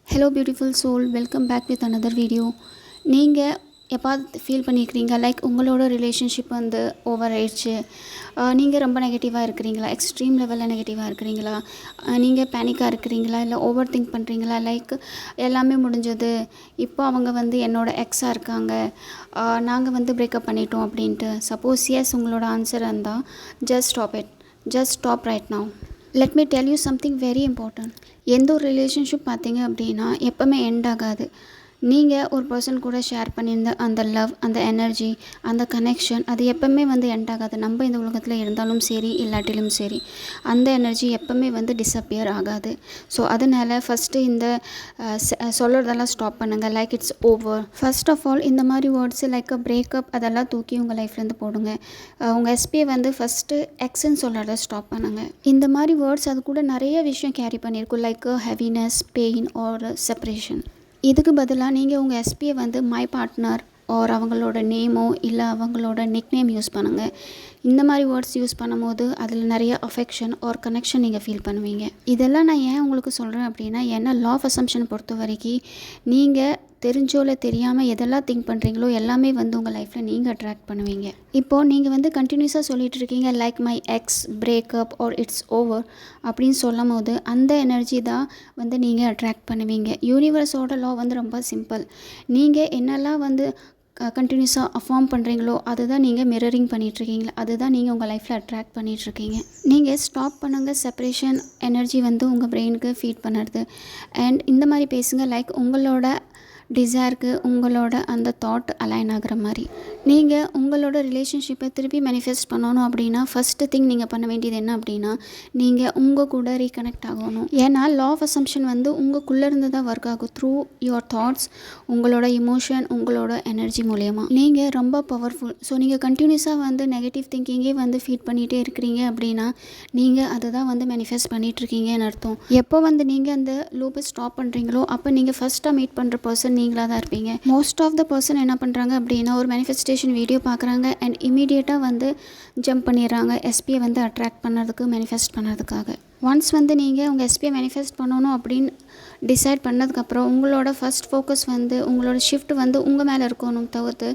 Hello beautiful soul, welcome back with another video. நீங்கள் எப்பாவது feel பண்ணியிருக்கிறீங்க லைக் உங்களோட ரிலேஷன்ஷிப் வந்து ஓவர் ஆயிடுச்சு, நீங்கள் ரொம்ப நெகட்டிவாக இருக்கிறீங்களா, எக்ஸ்ட்ரீம் லெவலில் நெகட்டிவாக இருக்கிறீங்களா, நீங்கள் பேனிக்காக இருக்கிறீங்களா, இல்லை ஓவர் திங்க் பண்ணுறீங்களா, லைக் எல்லாமே முடிஞ்சது, இப்போ அவங்க வந்து என்னோடய எக்ஸாக இருக்காங்க, நாங்கள் வந்து பிரேக்கப் பண்ணிட்டோம் அப்படின்ட்டு. சப்போஸ் எஸ் உங்களோட ஆன்சர் இருந்தால் just stop right now. Let me tell you something very important. எந்த ஒரு ரிலேஷன்ஷிப் பார்த்தீங்க அப்படின்னா எப்போவுமே எண்ட் ஆகாது. நீங்கள் ஒரு பர்சன் கூட ஷேர் பண்ணியிருந்த அந்த லவ், அந்த எனர்ஜி, அந்த கனெக்ஷன், அது எப்போவுமே வந்து எண்ட் ஆகாது. நம்ம இந்த உலகத்தில் இருந்தாலும் சரி இல்லாட்டிலும் சரி அந்த எனர்ஜி எப்போவுமே வந்து டிஸப்பியர் ஆகாது. ஸோ அதனால் ஃபஸ்ட்டு இந்த சொல்கிறதெல்லாம் ஸ்டாப் பண்ணுங்கள். Like it's over. First of all இந்த மாதிரி வேர்ட்ஸு லைக் அ பிரேக்கப் அதெல்லாம் தூக்கி உங்கள் லைஃப்லேருந்து போடுங்க. உங்கள் எஸ்பியை வந்து ஃபஸ்ட்டு எக்ஸ்ன்னு சொல்கிறத ஸ்டாப் பண்ணுங்கள். இந்த மாதிரி வேர்ட்ஸ் அது கூட நிறைய விஷயம் கேரி பண்ணியிருக்கும், like heaviness, pain or separation. இதுக்கு பதிலாக நீங்கள் உங்கள் எஸ்பியை வந்து மை பார்ட்னர் ஆர் அவங்களோட நேமோ இல்லை அவங்களோட நிக்நேம் யூஸ் பண்ணுங்கள். இந்த மாதிரி வேர்ட்ஸ் யூஸ் பண்ணும்போது அதில் நிறைய அஃபெக்ஷன் ஆர் கனெக்ஷன் நீங்கள் ஃபீல் பண்ணுவீங்க. இதெல்லாம் நான் ஏன் உங்களுக்கு சொல்கிறேன் அப்படின்னா, ஏன்னா லா ஆஃப் அசம்ப்ஷன் பொறுத்த வரைக்கும் நீங்கள் தெரிஞ்சோ இல்லை தெரியாமல் எதெல்லாம் திங்க் பண்ணுறீங்களோ எல்லாமே வந்து உங்கள் லைஃப்பில் நீங்கள் அட்ராக்ட் பண்ணுவீங்க. இப்போது நீங்கள் வந்து கண்டினியூஸாக சொல்லிகிட்டு இருக்கீங்க like my ex breakup or it's over அப்படின்னு சொல்லும் போது அந்த எனர்ஜி தான் வந்து நீங்கள் அட்ராக்ட் பண்ணுவீங்க. யூனிவர்ஸோட லா வந்து ரொம்ப சிம்பிள். நீங்கள் என்னெல்லாம் வந்து கண்டினியூஸாக அஃபார்ம் பண்ணுறீங்களோ அதுதான் நீங்கள் மிரரிங் பண்ணிகிட்ருக்கீங்களா, அதுதான் நீங்கள் உங்கள் லைஃப்பில் அட்ராக்ட் பண்ணிகிட்ருக்கீங்க. நீங்கள் ஸ்டாப் பண்ணுங்கள் செப்பரேஷன் எனர்ஜி வந்து உங்கள் பிரெயினுக்கு ஃபீட் பண்ணுறது. அண்ட் இந்த மாதிரி பேசுங்க லைக் உங்களோட டிசைருக்கு உங்களோட அந்த தாட் அலைன் ஆகிற மாதிரி. நீங்கள் உங்களோட ரிலேஷன்ஷிப்பை திருப்பி மேனிஃபெஸ்ட் பண்ணணும் அப்படின்னா ஃபஸ்ட்டு திங் நீங்கள் பண்ண வேண்டியது என்ன அப்படின்னா, நீங்கள் உங்கள் கூட ரீகனெக்ட் ஆகணும். ஏன்னா லா ஆஃப் அசம்ப்ஷன் வந்து உங்களுக்குள்ளே இருந்து தான் ஒர்க் ஆகும், த்ரூ யுவர் தாட்ஸ், உங்களோட இமோஷன், உங்களோட எனர்ஜி மூலயமா. நீங்கள் ரொம்ப பவர்ஃபுல். ஸோ நீங்கள் கண்டினியூஸாக வந்து நெகட்டிவ் திங்கிங்கே வந்து ஃபீட் பண்ணிகிட்டே இருக்கிறீங்க அப்படின்னா நீங்கள் அதை தான் வந்து மேனிஃபெஸ்ட் பண்ணிகிட்ருக்கீங்கன்னு அர்த்தம். எப்போ வந்து நீங்கள் அந்த லூப்பை ஸ்டாப் பண்ணுறீங்களோ அப்போ நீங்கள் ஃபஸ்ட்டாக மீட் பண்ணுற பர்சன் நீங்களாக தான் இருப்பீங்க. மோஸ்ட் ஆஃப் த பர்சன் என்ன பண்ணுறாங்க அப்படின்னா ஒரு மேனிஃபெஸ்டேஷன் வீடியோ பார்க்குறாங்க அண்ட் இமீடியட்டாக வந்து ஜம்ப் பண்ணிடுறாங்க எஸ்பியை வந்து அட்ராக்ட் பண்ணுறதுக்கு, மேனிஃபெஸ்ட் பண்ணுறதுக்காக. ஒன்ஸ் வந்து நீங்கள் உங்கள் எஸ்பியை மேனிஃபெஸ்ட் பண்ணணும் அப்படின்னு டிசைட் பண்ணதுக்கப்புறம் உங்களோட ஃபஸ்ட் ஃபோக்கஸ் வந்து உங்களோட ஷிஃப்ட் வந்து உங்கள் மேலே இருக்கணும், தவிர்த்து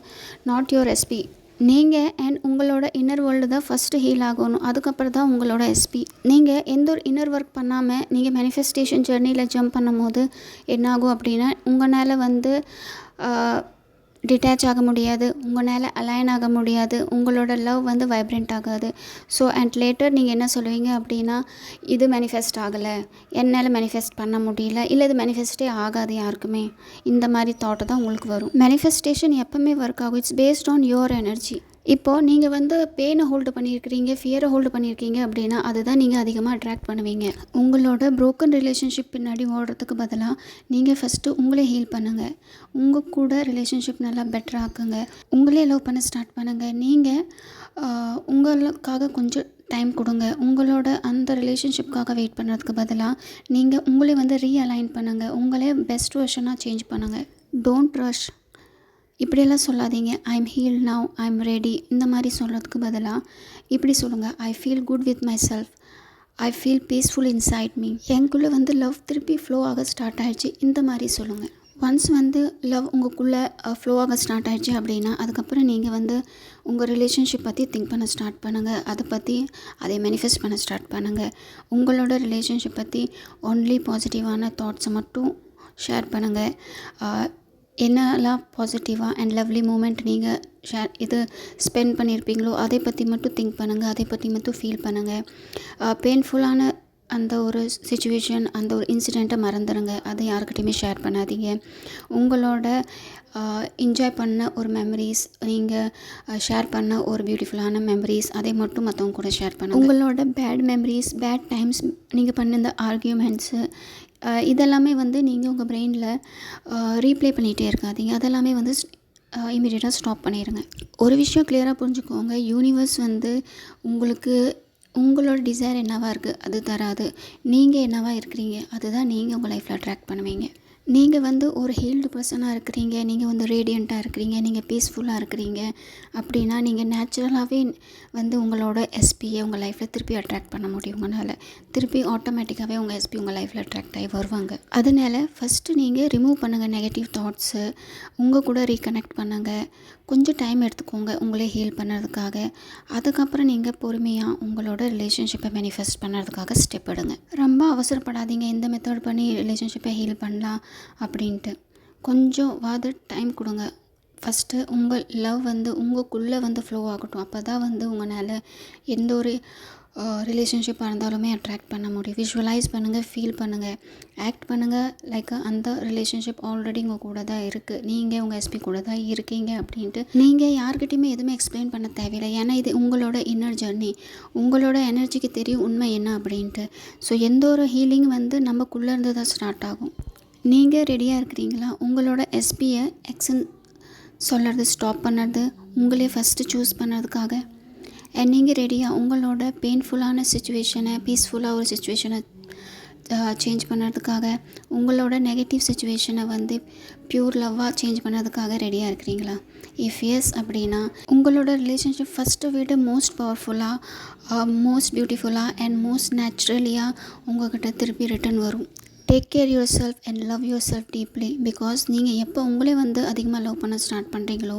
நாட் யுவர் எஸ்பி. நீங்கள் அண்ட் உங்களோட இன்னர் வேர்ல்டு தான் ஃபஸ்ட்டு ஹீல் ஆகணும், அதுக்கப்புறம் தான் உங்களோட எஸ்பி. நீங்கள் எந்த ஒரு இன்னர் ஒர்க் பண்ணாமல் நீங்கள் மேனிஃபெஸ்டேஷன் ஜெர்னியில் ஜம்ப் பண்ணும் போது என்னாகும் அப்படின்னா உங்களால் வந்து டிட்டாச் ஆக முடியாது, உங்களால் அலைன் ஆக முடியாது, உங்களோட லவ் வந்து வைப்ரண்ட் ஆகாது. ஸோ அண்ட் லேட்டர் நீங்கள் என்ன சொல்லுவீங்க அப்படின்னா, இது மேனிஃபெஸ்ட் ஆகலை, என்னால் மேனிஃபெஸ்ட் பண்ண முடியல, இல்லை இது மேனிஃபெஸ்டே ஆகாது யாருக்குமே, இந்த மாதிரி தாட்டு தான் உங்களுக்கு வரும். மேனிஃபெஸ்டேஷன் எப்போவுமே ஒர்க் ஆகும். It's based on your energy. இப்போது நீங்கள் வந்து பெயினை ஹோல்டு பண்ணியிருக்கிறீங்க, ஃபியரை ஹோல்டு பண்ணியிருக்கீங்க அப்படின்னா அதுதான் நீங்கள் அதிகமாக அட்ராக்ட் பண்ணுவீங்க. உங்களோட ப்ரோக்கன் ரிலேஷன்ஷிப் பின்னாடி ஓடுறதுக்கு பதிலாக நீங்கள் ஃபஸ்ட்டு உங்களே ஹீல் பண்ணுங்கள். உங்கள் கூட ரிலேஷன்ஷிப் நல்லா பெட்டராக ஆக்குங்க. உங்களே லவ் பண்ண ஸ்டார்ட் பண்ணுங்கள். நீங்கள் உங்களுக்காக கொஞ்சம் டைம் கொடுங்க. உங்களோட அந்த ரிலேஷன்ஷிப்காக வெயிட் பண்ணுறதுக்கு பதிலாக நீங்கள் உங்களே வந்து ரீஅலைன் பண்ணுங்கள். உங்களே பெஸ்ட் வெர்ஷனாக சேஞ்ச் பண்ணுங்கள். Don't rush. இப்படியெல்லாம் சொல்லாதீங்க I am heel now, I am ready, இந்த மாதிரி சொல்கிறதுக்கு பதிலாக இப்படி சொல்லுங்கள், I feel good with my self, I feel peaceful inside me. எனக்குள்ளே வந்து லவ் திருப்பி ஃப்ளோ ஆக ஸ்டார்ட் ஆகிடுச்சு, இந்த மாதிரி சொல்லுங்கள். ஒன்ஸ் வந்து லவ் உங்களுக்குள்ளே ஃப்ளோ ஆக ஸ்டார்ட் ஆகிடுச்சு அப்படின்னா அதுக்கப்புறம் நீங்கள் வந்து உங்கள் ரிலேஷன்ஷிப் பற்றி திங்க் பண்ண ஸ்டார்ட் பண்ணுங்கள். அதை மேனிஃபெஸ்ட் பண்ண ஸ்டார்ட் பண்ணுங்கள். உங்களோட ரிலேஷன்ஷிப் பற்றி ஒன்லி பாசிட்டிவான தாட்ஸை மட்டும் ஷேர் பண்ணுங்கள். என்னெல்லாம் பாசிட்டிவாக அண்ட் லவ்லி மூமெண்ட் நீங்கள் ஸ்பெண்ட் பண்ணியிருப்பீங்களோ அதை பற்றி மட்டும் திங்க் பண்ணுங்கள், அதை பற்றி மட்டும் ஃபீல் பண்ணுங்கள். பெயின்ஃபுல்லான அந்த ஒரு சிச்சுவேஷன், அந்த ஒரு இன்சிடெண்ட்டை மறந்துடுங்க, அதை யாருக்கிட்டையுமே ஷேர் பண்ணாதீங்க. உங்களோட என்ஜாய் பண்ண ஒரு மெமரிஸ், நீங்கள் ஷேர் பண்ண ஒரு பியூட்டிஃபுல்லான மெமரிஸ், அதை மட்டும் மற்றவங்க கூட ஷேர் பண்ணுங்கள். உங்களோட பேட் மெமரிஸ், பேட் டைம்ஸ், நீங்கள் பண்ண இந்த ஆர்கியூமெண்ட்ஸு, இதெல்லாமே வந்து நீங்கள் உங்கள் பிரெயினில் ரீப்ளே பண்ணிகிட்டே இருக்காதீங்க. அதெல்லாமே வந்து இமீடியட்டாக ஸ்டாப் பண்ணிடுங்க. ஒரு விஷயம் கிளியராக புரிஞ்சுக்கோங்க, யூனிவர்ஸ் வந்து உங்களுக்கு உங்களோட டிசைர் என்னவாக இருக்குது அது தராது. நீங்கள் என்னவாக இருக்கிறீங்க அதுதான் நீங்கள் உங்கள் லைஃப்பில் அட்ராக்ட் பண்ணுவீங்க. நீங்கள் வந்து ஒரு ஹீல்டு பர்சனாக இருக்கிறீங்க, நீங்கள் வந்து ரேடியண்ட்டாக இருக்கிறீங்க, நீங்கள் பீஸ்ஃபுல்லாக இருக்கிறீங்க அப்படின்னா நீங்கள் நேச்சுரலாகவே வந்து உங்களோட எஸ்பியை உங்கள் லைஃப்பில் திருப்பி அட்ராக்ட் பண்ண முடியும். உங்களால் திருப்பி ஆட்டோமேட்டிக்காகவே உங்கள் எஸ்பி உங்கள் லைஃப்பில் அட்ராக்ட் ஆகி வருவாங்க. அதனால் ஃபஸ்ட்டு நீங்கள் ரிமூவ் பண்ணுங்கள் நெகட்டிவ் தாட்ஸு, உங்கள் கூட ரீகனெக்ட் பண்ணுங்கள். கொஞ்சம் டைம் எடுத்துக்கோங்க உங்களே ஹீல் பண்ணுறதுக்காக. அதுக்கப்புறம் நீங்கள் பொறுமையாக உங்களோட ரிலேஷன்ஷிப்பை மேனிஃபெஸ்ட் பண்ணுறதுக்காக ஸ்டெப் எடுங்க. ரொம்ப அவசரப்படாதீங்க இந்த மெத்தட் பண்ணி ரிலேஷன்ஷிப்பை ஹீல் பண்ணலாம் அப்படின்ட்டு. கொஞ்சம் டைம் கொடுங்க. ஃபஸ்ட்டு உங்கள் லவ் வந்து உங்களுக்குள்ளே வந்து ஃப்ளோ ஆகட்டும். அப்போ தான் வந்து உங்களால் எந்த ஒரு ரிலேஷன்ஷிப்பாக இருந்தாலுமே அட்ராக்ட் பண்ண முடியும். விஷுவலைஸ் பண்ணுங்கள், ஃபீல் பண்ணுங்கள், ஆக்ட் பண்ணுங்கள் லைக் அந்த ரிலேஷன்ஷிப் ஆல்ரெடி உங்கள் கூட தான் இருக்குது, நீங்கள் உங்கள் எஸ்பி கூட தான் இருக்கீங்க அப்படின்ட்டு. நீங்கள் யார்கிட்டையுமே எதுவுமே எக்ஸ்பிளைன் பண்ண தேவையில்லை. ஏன்னா இது உங்களோட இன்னர் ஜர்னி. உங்களோட எனர்ஜிக்கு தெரியும் உண்மை என்ன அப்படின்ட்டு. ஸோ எந்த ஒரு ஹீலிங் வந்து நமக்குள்ளே இருந்து தான் ஸ்டார்ட் ஆகும். நீங்கள் ரெடியாக இருக்கிறீங்களா உங்களோட எஸ்பியை எக்ஸன் சொல்கிறது ஸ்டாப் பண்ணுறது, உங்களே ஃபஸ்ட்டு சூஸ் பண்ணுறதுக்காக? அண்ட் நீங்கள் ரெடியாக உங்களோட பெயின்ஃபுல்லான சுச்சுவேஷனை பீஸ்ஃபுல்லாக ஒரு சுச்சுவேஷனை சேஞ்ச் பண்ணுறதுக்காக, உங்களோட நெகட்டிவ் சுச்சுவேஷனை வந்து ப்யூர் லவ்வாக சேஞ்ச் பண்ணுறதுக்காக ரெடியாக இருக்கிறீங்களா? இஃப் எஸ் அப்படின்னா உங்களோட ரிலேஷன்ஷிப் ஃபஸ்ட்டை விட மோஸ்ட் பவர்ஃபுல்லாக, மோஸ்ட் பியூட்டிஃபுல்லாக அண்ட் மோஸ்ட் நேச்சுரலியாக உங்கள்கிட்ட திருப்பி ரிட்டர்ன் வரும். Take care your self and love your self deeply. Because நீங்கள் எப்போ உங்களே வந்து அதிகமாக லவ் பண்ண ஸ்டார்ட் பண்ணுறீங்களோ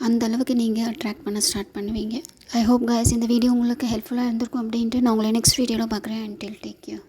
அந்த அளவுக்கு நீங்கள் அட்ராக்ட் பண்ண ஸ்டார்ட் பண்ணுவீங்க. ஐ ஹோப் கைஸ் இந்த வீடியோ உங்களுக்கு ஹெல்ப்ஃபுல்லாக இருந்திருக்கும் அப்படின்ட்டு நான் உங்களை நெக்ஸ்ட் வீடியோவில் பார்க்குறேன். Until take care.